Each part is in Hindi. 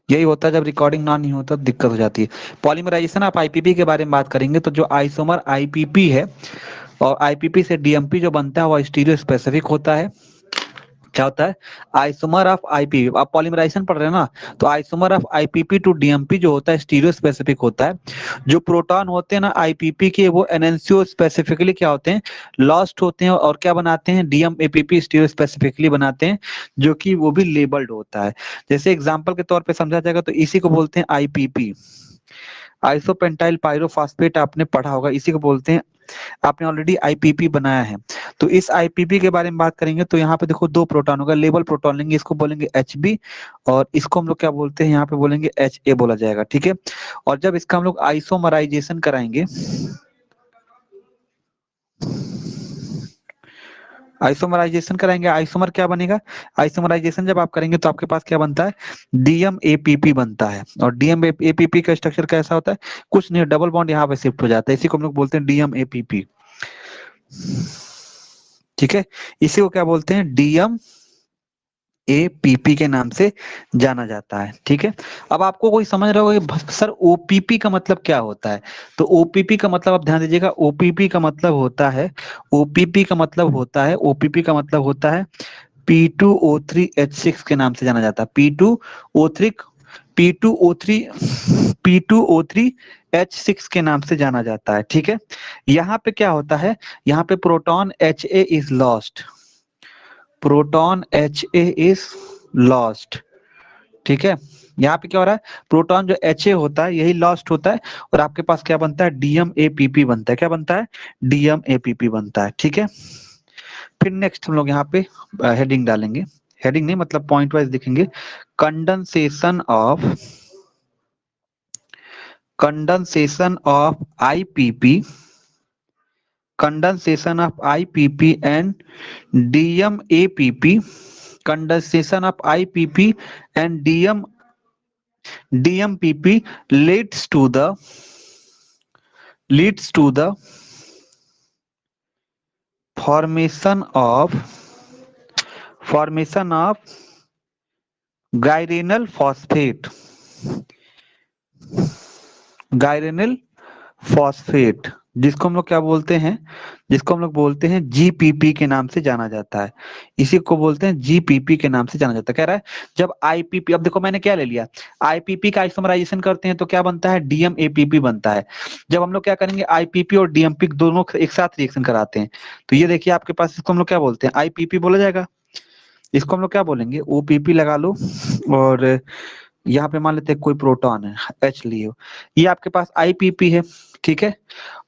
यही होता है, जब रिकॉर्डिंग ना नहीं होता तो दिक्कत हो जाती है। पॉलीमराइजेशन आप आईपीपी के बारे में बात करेंगे तो जो आइसोमर आईपीपी है और आईपीपी से डीएमपी जो बनता है वो स्टीरियो स्पेसिफिक होता है। क्या होता है? आइसोमर ऑफ आईपीपी, आप पॉलीमराइजेशन पढ़ रहे हैं ना, तो isomer of IPP to DMP जो होता है स्टीरियो स्पेसिफिक होता है। जो प्रोटॉन होते हैं ना आईपीपी के, वो एनएनसीओ स्पेसिफिकली क्या होते हैं, लॉस्ट होते हैं और क्या बनाते हैं, डीएमएपीपी स्टीरियो स्पेसिफिकली बनाते हैं, जो कि वो भी लेबल्ड होता है। जैसे एग्जांपल के तौर पे समझा जाएगा तो इसी को बोलते हैं आईपीपी, आइसोपेंटाइल पायरोफॉस्फेट, आपने पढ़ा होगा, इसी को बोलते हैं। आपने ऑलरेडी आईपीपी बनाया है। तो इस आईपीपी के बारे में बात करेंगे तो यहाँ पे देखो दो प्रोटॉन होगा, लेबल प्रोटॉन लेंगे, इसको बोलेंगे एचबी और इसको हम लोग क्या बोलते हैं, यहाँ पे बोलेंगे एच ए बोला जाएगा, ठीक है। और जब इसका हम लोग आइसोमराइजेशन कराएंगे, आइसोमराइजेशन कराएंगे, आइसोमर क्या बनेगा, आइसोमराइजेशन जब आप करेंगे तो आपके पास क्या बनता है, डीएमएपीपी बनता है। और डीएमएपीपी का स्ट्रक्चर कैसा होता है, कुछ नहीं, डबल बॉन्ड यहाँ पे शिफ्ट हो जाता है, इसी को हम लोग बोलते हैं डीएमएपीपी, ठीक है। इसी को क्या बोलते हैं, डीएम एपीपी के नाम से जाना जाता है, ठीक है। अब आपको कोई समझ रहा होगा कि सर ओपीपी का मतलब क्या होता है, तो ओपीपी का मतलब आप ध्यान दीजिएगा, ओपीपी का मतलब होता है, ओपीपी का मतलब होता है, ओपीपी का मतलब होता है P2O3H6 के नाम से जाना जाता है, P2O3 P2O3 P2O3H6 के नाम से जाना जाता है, ठीक है। यहाँ पे क्या होता है, यहाँ पे proton HA is lost, proton HA is lost, ठीक है। यहाँ पे क्या हो रहा है, प्रोटॉन जो HA होता है यही लॉस्ट होता है और आपके पास क्या बनता है, DMAPP बनता है, क्या बनता है, DMAPP बनता है, ठीक है। फिर नेक्स्ट हम लोग यहाँ पे हेडिंग डालेंगे, हेडिंग नहीं मतलब पॉइंट वाइज लिखेंगे, condensation of, condensation of IPP, condensation of IPP and DMAPP, condensation of IPP and DMPP leads to the formation of gyrenyl phosphate, gyrenyl phosphate, जिसको हम लोग क्या बोलते हैं, जिसको हम लोग बोलते हैं जीपीपी के नाम से जाना जाता है, इसी को बोलते हैं जीपीपी के नाम से जाना जाता है। कह रहा है जब आईपीपी, अब देखो मैंने क्या ले लिया, आईपीपी का आइसोमराइजेशन करते हैं तो क्या बनता है, डीएमएपीपी बनता है। जब हम लोग क्या करेंगे, आईपीपी और डीएमपी दोनों एक साथ रिएक्शन कराते हैं, तो ये देखिए आपके पास, इसको हम लोग क्या बोलते हैं, आईपीपी बोला जाएगा, इसको हम लोग क्या बोलेंगे, ओपीपी लगा लो। और यहाँ पे मान लेते हैं कोई प्रोटॉन है एच लिए, ये आपके पास आईपीपी है, ठीक है।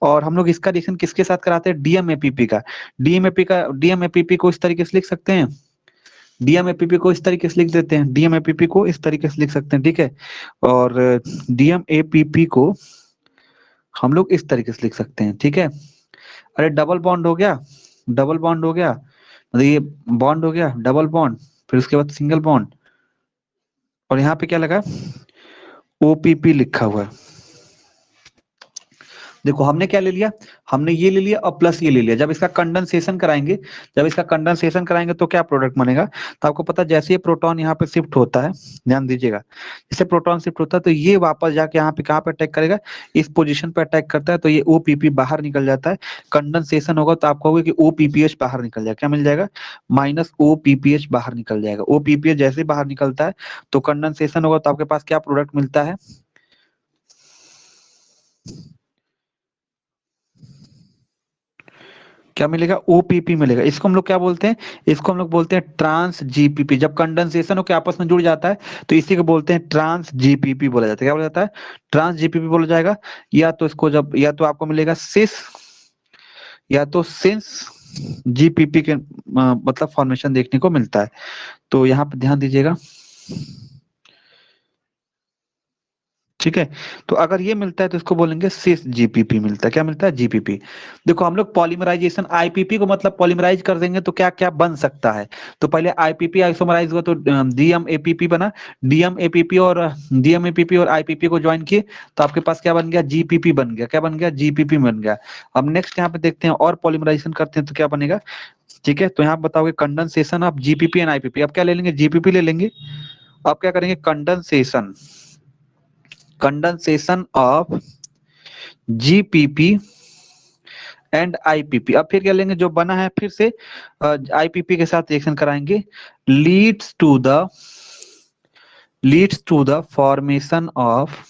और हम लोग इसका रिएक्शन किसके साथ कराते हैं, डीएमएपीपी का, डीएमएपीपी को इस तरीके से लिख सकते हैं, डीएमएपीपी को इस तरीके से लिख देते हैं, डीएमएपीपी को इस तरीके से लिख सकते हैं, ठीक है। और डीएमएपीपी को हम लोग इस तरीके से लिख सकते हैं, ठीक है। अरे डबल बॉन्ड हो गया, डबल बॉन्ड हो गया, मतलब ये बॉन्ड हो गया, डबल बॉन्ड, फिर उसके बाद सिंगल बॉन्ड, और यहाँ पे क्या लगा, ओपीपी लिखा हुआ है। देखो हमने क्या ले लिया, हमने ये ले लिया और प्लस ये ले लिया। जब इसका कंडेंसेशन कराएंगे, जब इसका कंडेंसेशन कराएंगे तो क्या प्रोडक्ट बनेगा, तो आपको पता है जैसे ये प्रोटॉन यहाँ पे शिफ्ट होता है, ध्यान दीजिएगा, जैसे प्रोटॉन शिफ्ट होता है तो ये वापस जाके यहाँ पे कहाँ पे अटैक करेगा, इस पोजीशन पे अटैक करता है, तो ये ओपीपी बाहर निकल जाता है। कंडेंसेशन होगा तो आपको होगा कि ओपीपीएच बाहर निकल जाएगा, क्या मिल जाएगा, माइनस ओपीपीएच बाहर निकल जाएगा। ओपीपीएच जैसे बाहर निकलता है तो कंडेंसेशन होगा तो आपके पास क्या प्रोडक्ट मिलता है, क्या मिलेगा, ओपीपी मिलेगा। इसको हम लोग क्या बोलते हैं, इसको हम लोग बोलते हैं ट्रांस जीपीपी। जब कंडेंसेशन होकर आपस में जुड़ जाता है तो इसी को बोलते हैं ट्रांस जीपीपी बोला जाता है, क्या बोला जाता है, ट्रांस जीपीपी बोला जाएगा। या तो इसको जब, या तो आपको मिलेगा सिस, या तो सिंस जीपीपी के मतलब फॉर्मेशन देखने को मिलता है। तो यहाँ पे ध्यान दीजिएगा, ठीक है। तो अगर ये मिलता है तो इसको बोलेंगे सिस जीपीपी मिलता है, क्या मिलता है, जीपीपी। देखो हम लोग पॉलीमराइजेशन आईपीपी को मतलब पॉलीमराइज कर देंगे तो क्या क्या बन सकता है, तो पहले आईपीपी आइसोमराइज हुआ तो डीएमएपीपी बना, डीएमएपीपी और डीएमएपीपी और आईपीपी को ज्वाइन किए तो आपके पास क्या बन गया, जीपीपी बन गया, क्या बन गया, जीपीपी बन गया। अब नेक्स्ट यहाँ पे देखते हैं और पॉलीमराइजेशन करते हैं तो क्या बनेगा, ठीक है। तो यहाँ बताओगे condensation of GPP and IPP, अब क्या ले लेंगे, जीपीपी ले लेंगे। अब क्या करेंगे, condensation, condensation of GPP and IPP. अब फिर क्या लेंगे, जो बना है फिर से आईपीपी के साथ रिएक्शन कराएंगे, leads to the formation of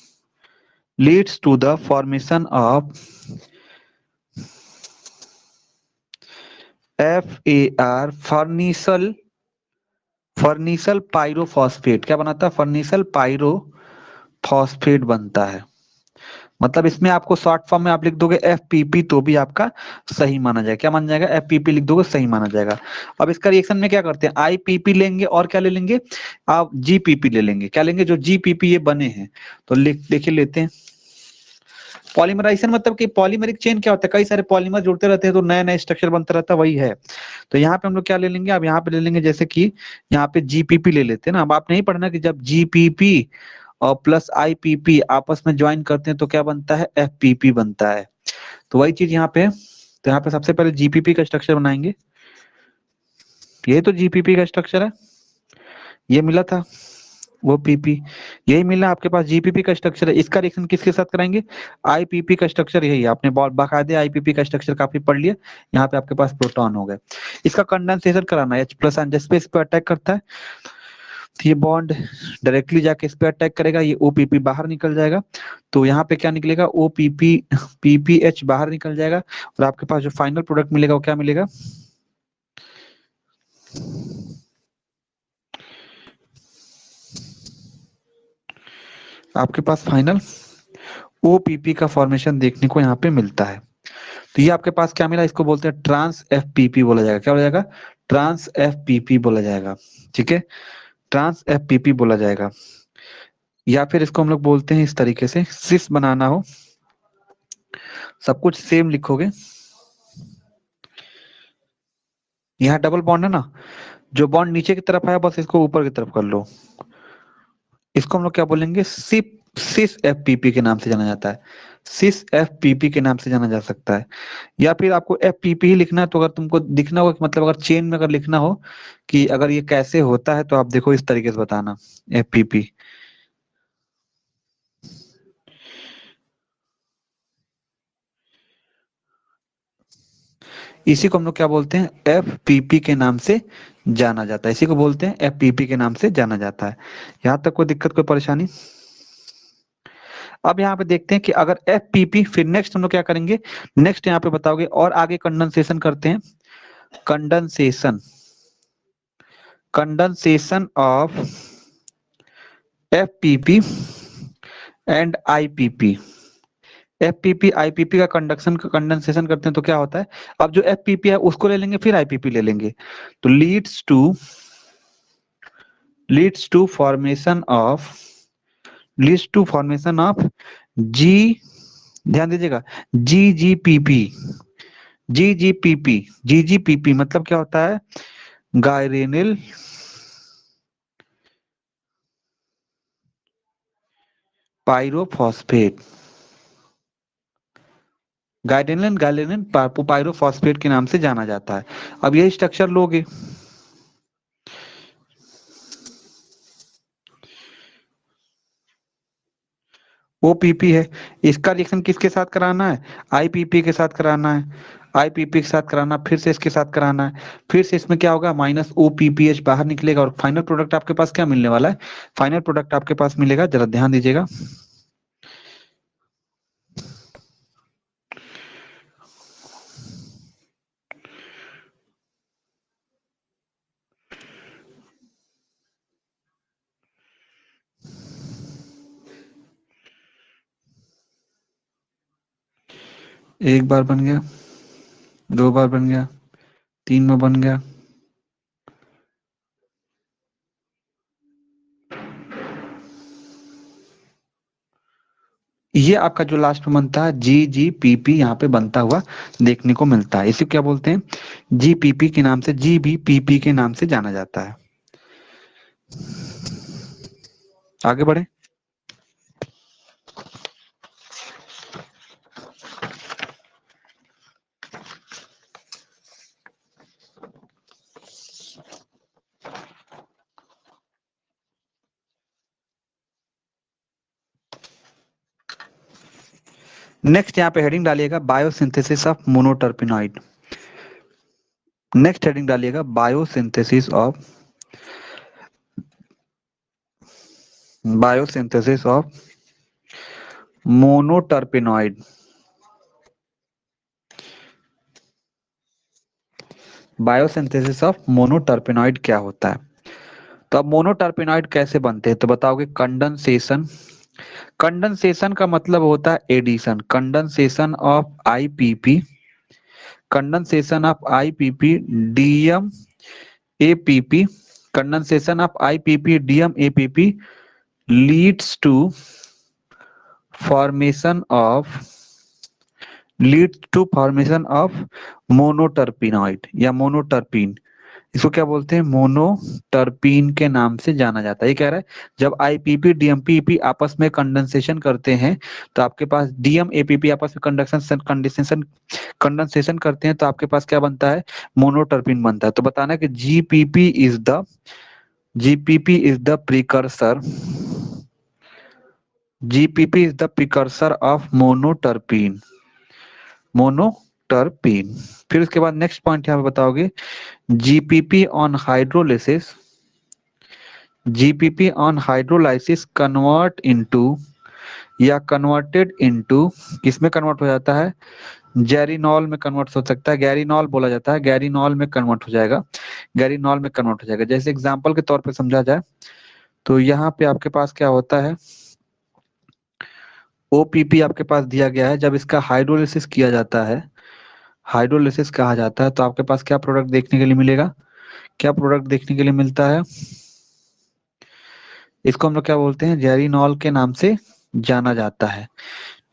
FAR, farnesyl pyrophosphate. क्या बनाता है, फर्निसल पायरोफॉस्फेट बनता है। मतलब इसमें आपको शॉर्ट फॉर्म में आप लिख दोगे FPP तो भी आपका सही माना जाएगा। क्या माना जाएगा, FPP लिख दोगे सही माना जाएगा। अब इसका रिएक्शन में क्या करते हैं, IPP लेंगे और क्या ले लेंगे, आप GPP ले लेंगे। क्या लेंगे, जो GPP ये बने हैं। तो देखिए लेते हैं। पॉलीमराइजेशन मतलब कि पॉलीमेरिक चेन क्या होता है, कई सारे पॉलीमर जुड़ते रहते हैं तो नया नया स्ट्रक्चर बनता रहता है, वही है। तो यहाँ पे हम लोग क्या ले लेंगे, अब यहाँ पे ले लेंगे जैसे कि यहाँ पे GPP ले लेते हैं ना। अब आप नहीं पढ़ना कि जब GPP और प्लस IPP आपस में ज्वाइन करते हैं तो क्या बनता है, FPP बनता है। तो वही चीज यहाँ पे है। तो यहाँ पे सबसे पहले GPP का स्ट्रक्चर बनाएंगे। ये तो GPP का स्ट्रक्चर है, ये मिला था वो PP, यही मिला आपके पास GPP का स्ट्रक्चर है। इसका रिएक्शन किसके साथ कराएंगे, IPP का स्ट्रक्चर यही है। आपने बाकायदे IPP का स्ट्रक्चर काफी पढ़ लिया। यहाँ पे आपके पास प्रोटॉन हो गए। इसका कंडेंसेशन कराना है, H+ आयन जिस पे इस पे अटैक करता है तो ये बॉन्ड डायरेक्टली जाके इस पे अटैक करेगा, ये OPP बाहर निकल जाएगा। तो यहाँ पे क्या निकलेगा, OPP PPH बाहर निकल जाएगा और आपके पास जो फाइनल प्रोडक्ट मिलेगा वो क्या मिलेगा, आपके पास फाइनल OPP का फॉर्मेशन देखने को यहाँ पे मिलता है। तो ये आपके पास क्या मिला, इसको बोलते हैं ट्रांस FPP बोला जाएगा। क्या बोला जाएगा, ट्रांस FPP बोला जाएगा। ठीक है, ट्रांस FPP बोला जाएगा। या फिर इसको हम लोग बोलते हैं इस तरीके से, सिस बनाना हो सब कुछ सेम लिखोगे। यहाँ डबल बॉन्ड है ना, जो बॉन्ड नीचे की तरफ है बस इसको ऊपर की तरफ कर लो। इसको हम लोग क्या बोलेंगे, सिस FPP के नाम से जाना जाता है। सिस FPP के नाम से जाना जा सकता है। या फिर आपको FPP ही लिखना है तो अगर तुमको दिखना होगा कि मतलब अगर चेन में अगर लिखना हो कि अगर ये कैसे होता है तो आप देखो इस तरीके से बताना, FPP। इसी को हम लोग क्या बोलते हैं, FPP के नाम से जाना जाता है। इसी को बोलते हैं FPP के नाम से जाना जाता है। यहाँ तक कोई दिक्कत कोई परेशानी। अब यहाँ पे देखते हैं कि अगर FPP, फिर नेक्स्ट हम लोग क्या करेंगे, नेक्स्ट यहाँ पे बताओगे और आगे कंडेंसेशन करते हैं। Condensation, condensation of FPP and IPP। FPP IPP का कंडेंसेशन करते हैं तो क्या होता है, अब जो FPP है उसको ले लेंगे फिर IPP ले लेंगे। तो लीड्स टू फॉर्मेशन ऑफ जी, ध्यान दीजिएगा, GGPP। GGPP मतलब क्या होता है, गायरेनिल पायरोफॉस्फेट। गायरेनिल गायरेनिल पायरोफॉस्फेट के नाम से जाना जाता है। अब ये स्ट्रक्चर लोगे, OPP है, इसका रिएक्शन किसके साथ कराना है, IPP के साथ कराना है। IPP के साथ कराना, फिर से इसके साथ कराना है, फिर से इसमें क्या होगा, माइनस OPPH बाहर निकलेगा और फाइनल प्रोडक्ट आपके पास क्या मिलने वाला है, फाइनल प्रोडक्ट आपके पास मिलेगा, जरा ध्यान दीजिएगा। एक बार बन गया, 2 बार बन गया, 3 में बन गया। ये आपका जो लास्ट में बनता है GGPP यहाँ पे बनता हुआ देखने को मिलता है। इसे क्या बोलते हैं, GPP के नाम से, GBPP के नाम से जाना जाता है। आगे बढ़े। नेक्स्ट यहाँ पे हेडिंग डालिएगा बायोसिंथेसिस ऑफ मोनोटर्पिनॉइड। नेक्स्ट हेडिंग डालिएगा बायोसिंथेसिस ऑफ मोनोटर्पिनॉइड। बायोसिंथेसिस ऑफ मोनोटर्पिनॉइड क्या होता है? तो अब मोनोटर्पिनॉइड कैसे बनते हैं तो बताओगे कंडेंसेशन। कंडेंसेशन का मतलब होता है addition. Condensation of IPP, condensation of IPP DM APP, condensation of IPP DM APP leads to formation of monoterpenoid या मोनोटर्पीन। इसको क्या बोलते हैं? मोनोटर्पीन के नाम से जाना जाता है। ये कह रहा है जब आईपीपी डीएमपीपी आपस में कंडेंसेशन करते हैं तो आपके पास डीएम एपीपी आपस में कंडेंसेशन करते हैं तो आपके पास क्या बनता है? मोनोटर्पीन बनता है। तो बताना कि GPP is the precursor, GPP is the precursor of monoterpene. फिर उसके बाद नेक्स्ट पॉइंट यहाँ पे बताओगे GPP on hydrolysis, GPP on hydrolysis convert into या कन्वर्टेड इनटू, किसमें कन्वर्ट हो जाता है? गैरीनॉल में कन्वर्ट हो सकता है, गैरीनॉल बोला जाता है, गैरीनॉल में कन्वर्ट हो जाएगा, गैरीनॉल में कन्वर्ट हो जाएगा। जैसे एग्जांपल के तौर पे समझा जाए तो यहाँ पे आपके पास क्या होता है, ओपीपी आपके पास दिया गया है। जब इसका हाइड्रोलिसिस किया जाता है, हाइड्रोलिसिस कहा जाता है, तो आपके पास क्या प्रोडक्ट देखने के लिए मिलेगा? क्या प्रोडक्ट देखने के लिए मिलता है? इसको हम लोग क्या बोलते हैं? जेरिनॉल के नाम से जाना जाता है।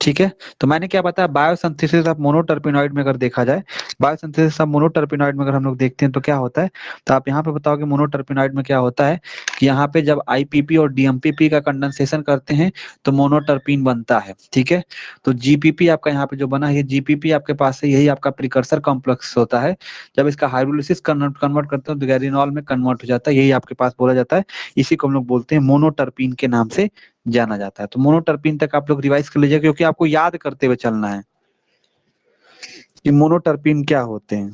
ठीक है, तो मैंने क्या बताया, बायोसिंथेसिस ऑफ मोनोटर्पिनॉइड में अगर देखा जाए, बायोसिंथेसिस ऑफ मोनोटर्पिनॉइड में अगर हम लोग देखते हैं तो क्या होता है, तो आप यहाँ पे बताओगे मोनोटर्पिनॉइड में क्या होता है कि यहाँ पे जब आईपीपी और डीएमपीपी का कंडेंसेशन करते हैं तो मोनोटर्पिन बनता है। ठीक है, तो जीपीपी आपका यहाँ पे जो बना है, ये जीपीपी आपके पास है, यही आपका प्रिकर्सर कॉम्प्लेक्स होता है। जब इसका हाइड्रोलिसिस कन्वर्ट करते हैं तो गैरीनॉल में कन्वर्ट हो जाता है, यही आपके पास बोला जाता है। इसी को हम लोग बोलते हैं मोनोटर्पिन के नाम से जाना जाता है। तो मोनोटर्पीन तक आप लोग रिवाइज कर लीजिए क्योंकि आपको याद करते हुए चलना है कि मोनोटर्पीन क्या होते हैं।